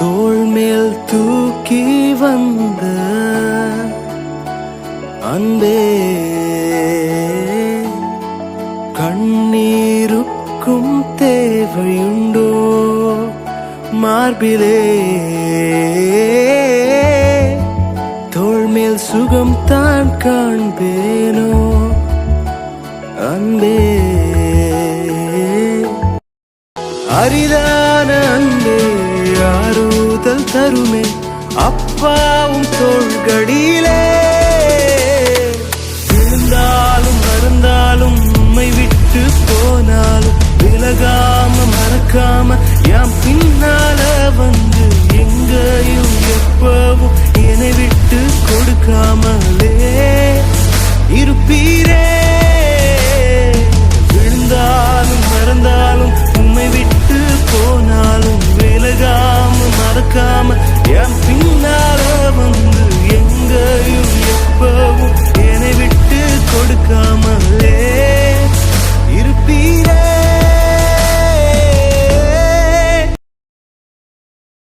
தோள் மேல் தூக்கி வந்த அன்பே, கண்ணீருக்கும் தேவையுண்டோ மார்பிலே? தோள் மேல் சுகம் தான் காண்பேனோ அன்பே? அரிதான அன்பே ஆறுதல் தருமே அப்பாவும் தோள்களிலே. விழுந்தாலும் மறந்தாலும் உம்மை விட்டு போனாலும் விலகாம மறக்காம யாம் பின்னால வந்து எங்கேயும் எப்பவும் என்னை விட்டு கொடுக்காமலே இருப்பீரே. விழுந்தாலும் மறந்தாலும் உம்மை விட்டு போனாலும் விலகாம மறக்காம